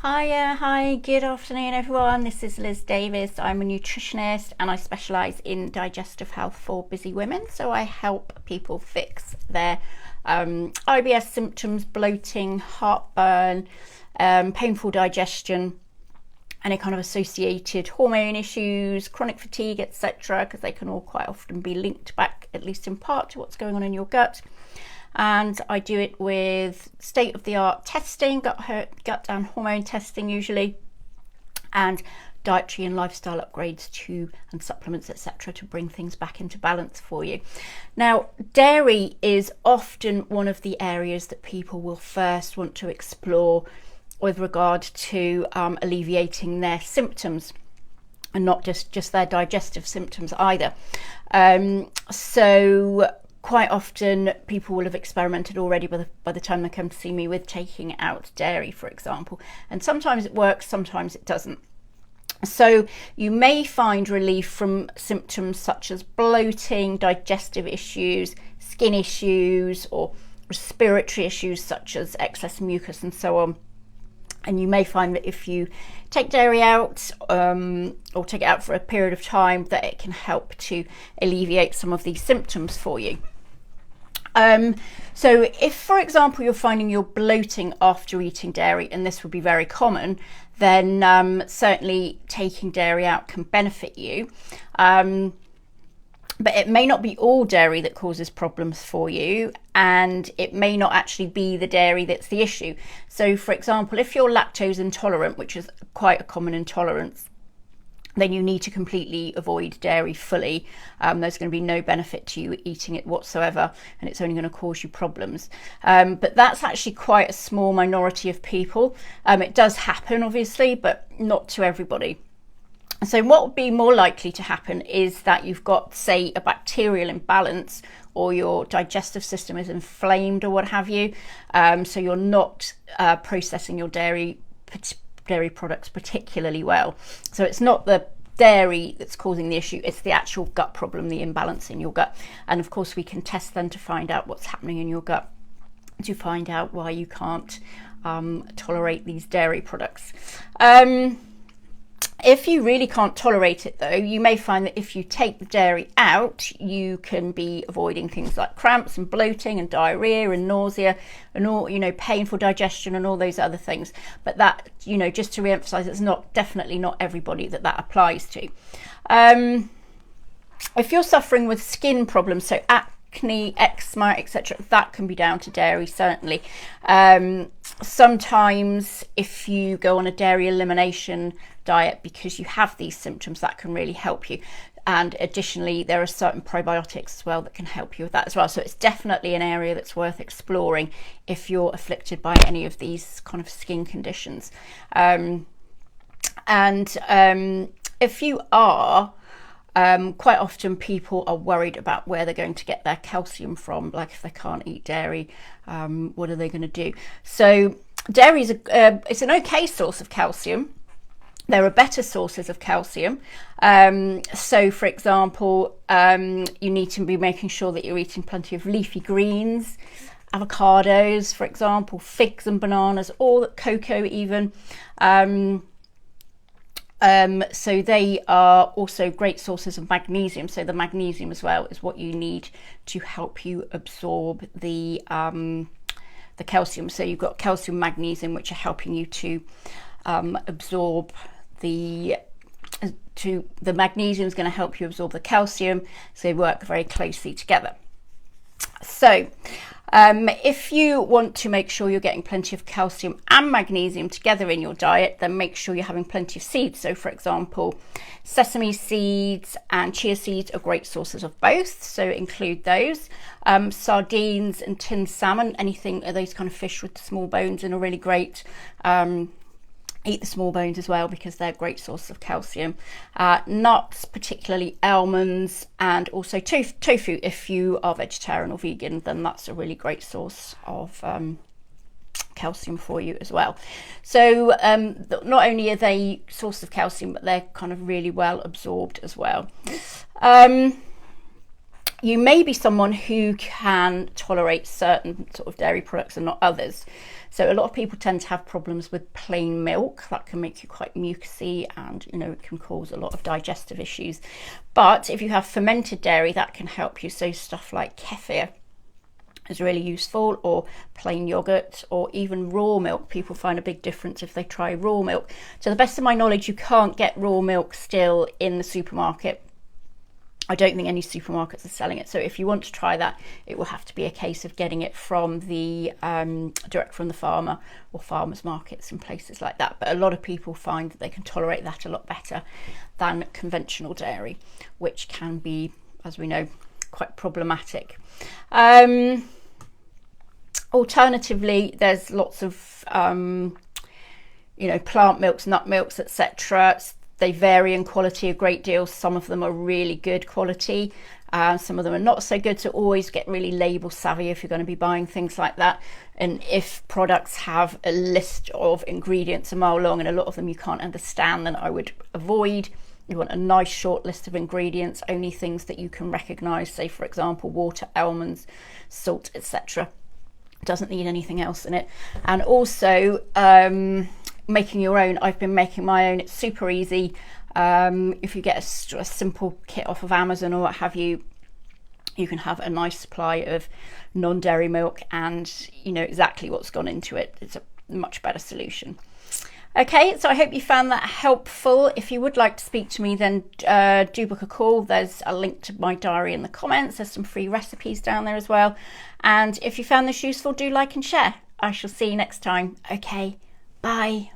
Hi, good afternoon everyone. This is Liz Davis. I'm a nutritionist and I specialise in digestive health for busy women. So I help people fix their IBS symptoms, bloating, heartburn, painful digestion, any kind of associated hormone issues, chronic fatigue, etc., because they can all quite often be linked back, at least in part, to what's going on in your gut. And I do it with state-of-the-art testing, gut and hormone testing usually, and dietary and lifestyle upgrades and supplements, etc., to bring things back into balance for you. Now, dairy is often one of the areas that people will first want to explore with regard to alleviating their symptoms, and not just their digestive symptoms either. So quite often people will have experimented already by the time they come to see me with taking out dairy, for example, and sometimes it works, sometimes it doesn't. So you may find relief from symptoms such as bloating, digestive issues, skin issues, or respiratory issues such as excess mucus and so on. And you may find that if you take dairy out or take it out for a period of time, that it can help to alleviate some of these symptoms for you. So if, for example, you're finding you're bloating after eating dairy, and this would be very common, then certainly taking dairy out can benefit you. But it may not be all dairy that causes problems for you, and it may not actually be the dairy that's the issue. So, for example, if you're lactose intolerant, which is quite a common intolerance, then you need to completely avoid dairy fully. There's going to be no benefit to you eating it whatsoever, and it's only going to cause you problems. But that's actually quite a small minority of people. It does happen, obviously, but not to everybody. So what would be more likely to happen is that you've got, say, a bacterial imbalance, or your digestive system is inflamed or what have you. So you're not processing your dairy products particularly well. So it's not the dairy that's causing the issue, it's the actual gut problem, the imbalance in your gut. And of course we can test then to find out what's happening in your gut, to find out why you can't tolerate these dairy products. If you really can't tolerate it though, you may find that if you take the dairy out, you can be avoiding things like cramps and bloating and diarrhea and nausea and all, painful digestion and all those other things. But that, just to re-emphasize, it's definitely not everybody that applies to. If you're suffering with skin problems, so acne, eczema, etc., that can be down to dairy, certainly. Sometimes if you go on a dairy elimination diet because you have these symptoms, that can really help you. And additionally, there are certain probiotics as well that can help you with that as well. So it's definitely an area that's worth exploring if you're afflicted by any of these kind of skin conditions. If you are, quite often people are worried about where they're going to get their calcium from. Like if they can't eat dairy, what are they going to do? So dairy is it's an okay source of calcium. There are better sources of calcium. So for example, you need to be making sure that you're eating plenty of leafy greens, avocados, for example, figs and bananas, or cocoa even. So they are also great sources of magnesium. So the magnesium as well is what you need to help you absorb the calcium. So you've got calcium, magnesium, which are helping you to absorb the magnesium is going to help you absorb the calcium. So they work very closely together. So if you want to make sure you're getting plenty of calcium and magnesium together in your diet, then make sure you're having plenty of seeds. So for example, sesame seeds and chia seeds are great sources of both, so include those. Sardines and tinned salmon, anything of those kind of fish with small bones, and are really great. Eat the small bones as well because they're a great source of calcium. Nuts, particularly almonds, and also tofu. If you are vegetarian or vegan, then that's a really great source of calcium for you as well. So not only are they source of calcium, but they're kind of really well absorbed as well. You may be someone who can tolerate certain sort of dairy products and not others. So a lot of people tend to have problems with plain milk. That can make you quite mucousy, and it can cause a lot of digestive issues. But if you have fermented dairy, that can help you. So stuff like kefir is really useful, or plain yogurt, or even raw milk. People find a big difference if they try raw milk. To the best of my knowledge, you can't get raw milk still in the supermarket. I don't think any supermarkets are selling it. So if you want to try that, it will have to be a case of getting it from the direct from the farmer, or farmers markets and places like that. But a lot of people find that they can tolerate that a lot better than conventional dairy, which can be, as we know, quite problematic. Alternatively, there's lots of plant milks, nut milks, etc. They vary in quality a great deal. Some of them are really good quality, some of them are not so good. So always get really label savvy if you're going to be buying things like that. And if products have a list of ingredients a mile long and a lot of them you can't understand, then I would avoid. You want a nice short list of ingredients, only things that you can recognize, say for example water, almonds, salt, etc. Doesn't need anything else in it. And also making your own. I've been making my own. It's super easy. If you get a simple kit off of Amazon or what have you, you can have a nice supply of non-dairy milk, and you know exactly what's gone into it. It's a much better solution. Okay, so I hope you found that helpful. If you would like to speak to me, then do book a call. There's a link to my diary in the comments. There's some free recipes down there as well. And if you found this useful, do like and share. I shall see you next time. Okay, bye.